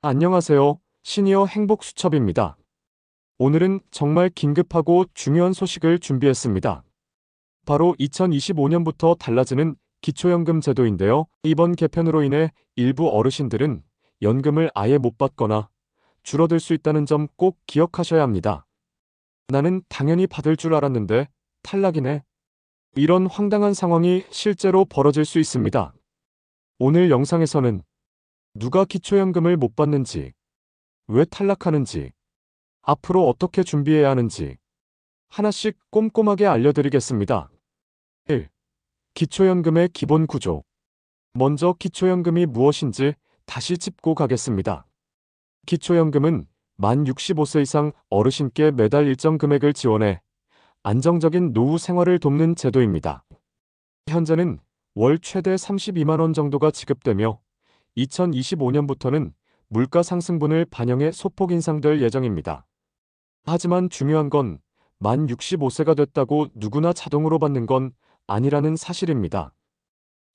안녕하세요. 시니어 행복수첩입니다. 오늘은 정말 긴급하고 중요한 소식을 준비했습니다. 바로 2025년부터 달라지는 기초연금 제도인데요. 이번 개편으로 인해 일부 어르신들은 연금을 아예 못 받거나 줄어들 수 있다는 점 꼭 기억하셔야 합니다. 나는 당연히 받을 줄 알았는데 탈락이네. 이런 황당한 상황이 실제로 벌어질 수 있습니다. 오늘 영상에서는 누가 기초연금을 못 받는지, 왜 탈락하는지, 앞으로 어떻게 준비해야 하는지 하나씩 꼼꼼하게 알려드리겠습니다. 1. 기초연금의 기본 구조. 먼저 기초연금이 무엇인지 다시 짚고 가겠습니다. 기초연금은 만 65세 이상 어르신께 매달 일정 금액을 지원해 안정적인 노후 생활을 돕는 제도입니다. 현재는 월 최대 32만 원 정도가 지급되며 2025년부터는 물가 상승분을 반영해 소폭 인상될 예정입니다. 하지만 중요한 건 만 65세가 됐다고 누구나 자동으로 받는 건 아니라는 사실입니다.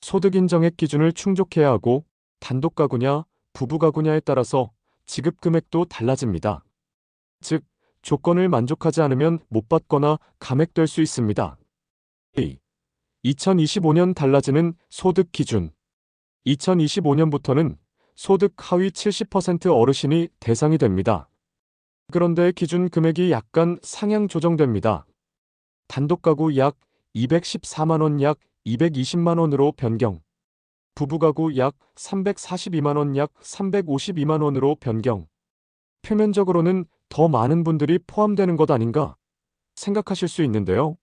소득 인정액 기준을 충족해야 하고 단독 가구냐, 부부 가구냐에 따라서 지급 금액도 달라집니다. 즉, 조건을 만족하지 않으면 못 받거나 감액될 수 있습니다. 2. 2025년 달라지는 소득 기준. 2025년부터는 소득 하위 70% 어르신이 대상이 됩니다. 그런데 기준 금액이 약간 상향 조정됩니다. 단독 가구 약 214만 원, 약 220만 원으로 변경. 부부 가구 약 342만 원, 약 352만 원으로 변경. 표면적으로는 더 많은 분들이 포함되는 것 아닌가 생각하실 수 있는데요.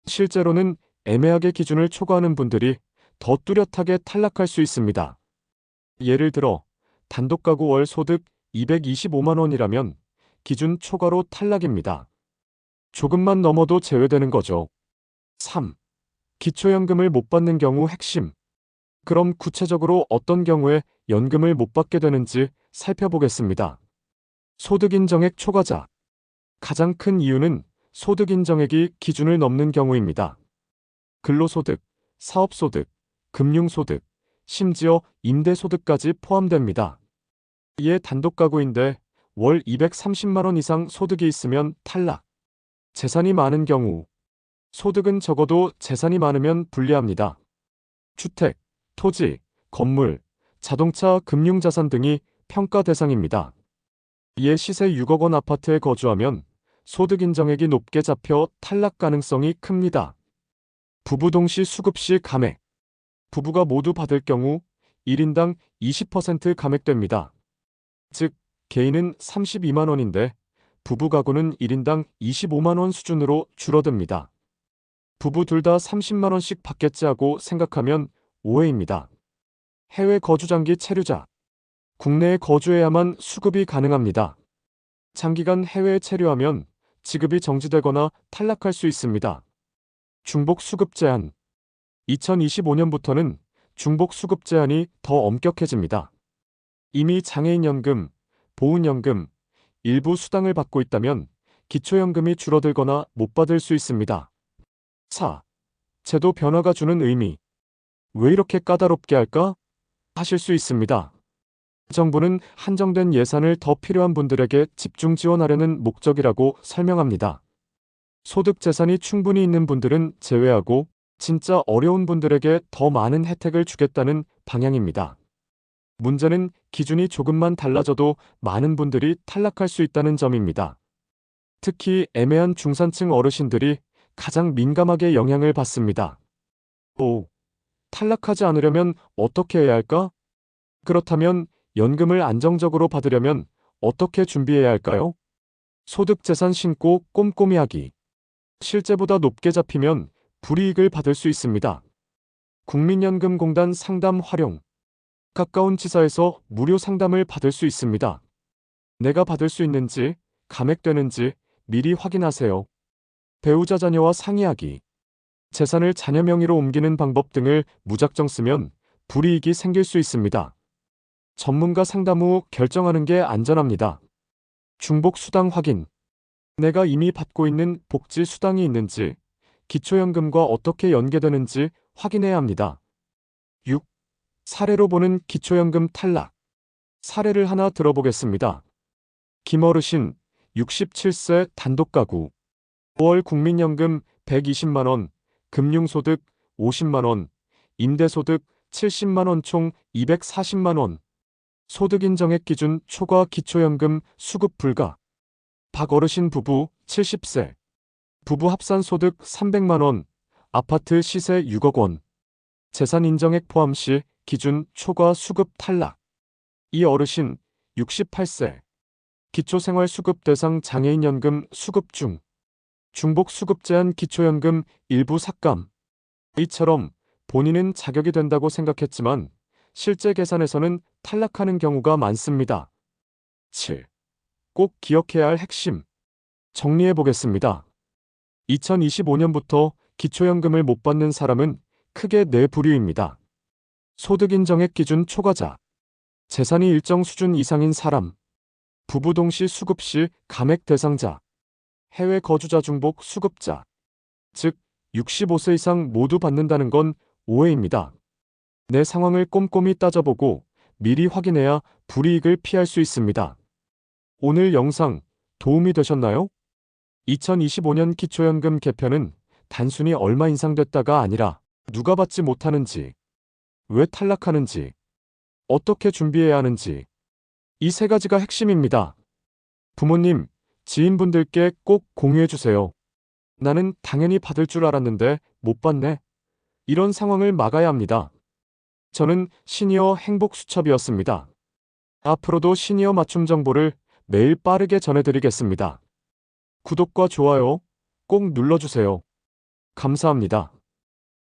실제로는 애매하게 기준을 초과하는 분들이 더 뚜렷하게 탈락할 수 있습니다. 예를 들어 단독 가구 월 소득 225만 원이라면 기준 초과로 탈락입니다. 조금만 넘어도 제외되는 거죠. 3. 기초연금을 못 받는 경우 핵심. 그럼 구체적으로 어떤 경우에 연금을 못 받게 되는지 살펴보겠습니다. 소득인정액 초과자. 가장 큰 이유는 소득인정액이 기준을 넘는 경우입니다. 근로소득, 사업소득, 금융소득, 심지어 임대소득까지 포함됩니다. 이에 단독 가구인데 월 230만 원 이상 소득이 있으면 탈락. 재산이 많은 경우. 소득은 적어도 재산이 많으면 불리합니다. 주택, 토지, 건물, 자동차, 금융자산 등이 평가 대상입니다. 이에 시세 6억 원 아파트에 거주하면 소득 인정액이 높게 잡혀 탈락 가능성이 큽니다. 부부 동시 수급 시 감액. 부부가 모두 받을 경우 1인당 20% 감액됩니다. 즉, 개인은 32만 원인데 부부 가구는 1인당 25만 원 수준으로 줄어듭니다. 부부 둘 다 30만 원씩 받겠지 하고 생각하면 오해입니다. 해외 거주 장기 체류자. 국내에 거주해야만 수급이 가능합니다. 장기간 해외에 체류하면 지급이 정지되거나 탈락할 수 있습니다. 중복 수급 제한. 2025년부터는 중복 수급 제한이 더 엄격해집니다. 이미 장애인연금, 보훈연금, 일부 수당을 받고 있다면 기초연금이 줄어들거나 못 받을 수 있습니다. 4. 제도 변화가 주는 의미. 왜 이렇게 까다롭게 할까? 하실 수 있습니다. 정부는 한정된 예산을 더 필요한 분들에게 집중 지원하려는 목적이라고 설명합니다. 소득 재산이 충분히 있는 분들은 제외하고 진짜 어려운 분들에게 더 많은 혜택을 주겠다는 방향입니다. 문제는 기준이 조금만 달라져도 많은 분들이 탈락할 수 있다는 점입니다. 특히 애매한 중산층 어르신들이 가장 민감하게 영향을 받습니다. 5. 탈락하지 않으려면 어떻게 해야 할까? 그렇다면 연금을 안정적으로 받으려면 어떻게 준비해야 할까요? 소득 재산 신고 꼼꼼히 하기. 실제보다 높게 잡히면 불이익을 받을 수 있습니다. 국민연금공단 상담 활용. 가까운 지사에서 무료 상담을 받을 수 있습니다. 내가 받을 수 있는지, 감액되는지 미리 확인하세요. 배우자 자녀와 상의하기. 재산을 자녀 명의로 옮기는 방법 등을 무작정 쓰면 불이익이 생길 수 있습니다. 전문가 상담 후 결정하는 게 안전합니다. 중복 수당 확인. 내가 이미 받고 있는 복지 수당이 있는지, 기초연금과 어떻게 연계되는지 확인해야 합니다. 6. 사례로 보는 기초연금 탈락. 사례를 하나 들어보겠습니다. 김어르신 67세 단독가구 5월 국민연금 120만 원, 금융소득 50만 원, 임대소득 70만 원 총 240만 원. 소득인정액 기준 초과 기초연금 수급 불가. 박어르신 부부 70세. 부부 합산 소득 300만 원, 아파트 시세 6억 원. 재산 인정액 포함 시 기준 초과 수급 탈락. 이 어르신 68세. 기초생활수급 대상 장애인연금 수급 중. 중복 수급 제한 기초연금 일부 삭감. 이처럼 본인은 자격이 된다고 생각했지만 실제 계산에서는 탈락하는 경우가 많습니다. 7. 꼭 기억해야 할 핵심. 정리해 보겠습니다. 2025년부터 기초연금을 못 받는 사람은 크게 네 부류입니다. 소득인정액 기준 초과자, 재산이 일정 수준 이상인 사람, 부부 동시 수급 시 감액 대상자, 해외 거주자 중복 수급자, 즉 65세 이상 모두 받는다는 건 오해입니다. 내 상황을 꼼꼼히 따져보고 미리 확인해야 불이익을 피할 수 있습니다. 오늘 영상 도움이 되셨나요? 2025년 기초연금 개편은 단순히 얼마 인상됐다가 아니라 누가 받지 못하는지, 왜 탈락하는지, 어떻게 준비해야 하는지, 이 세 가지가 핵심입니다. 부모님, 지인분들께 꼭 공유해주세요. 나는 당연히 받을 줄 알았는데 못 받네. 이런 상황을 막아야 합니다. 저는 시니어 행복수첩이었습니다. 앞으로도 시니어 맞춤 정보를 매일 빠르게 전해드리겠습니다. 구독과 좋아요 꼭 눌러주세요. 감사합니다.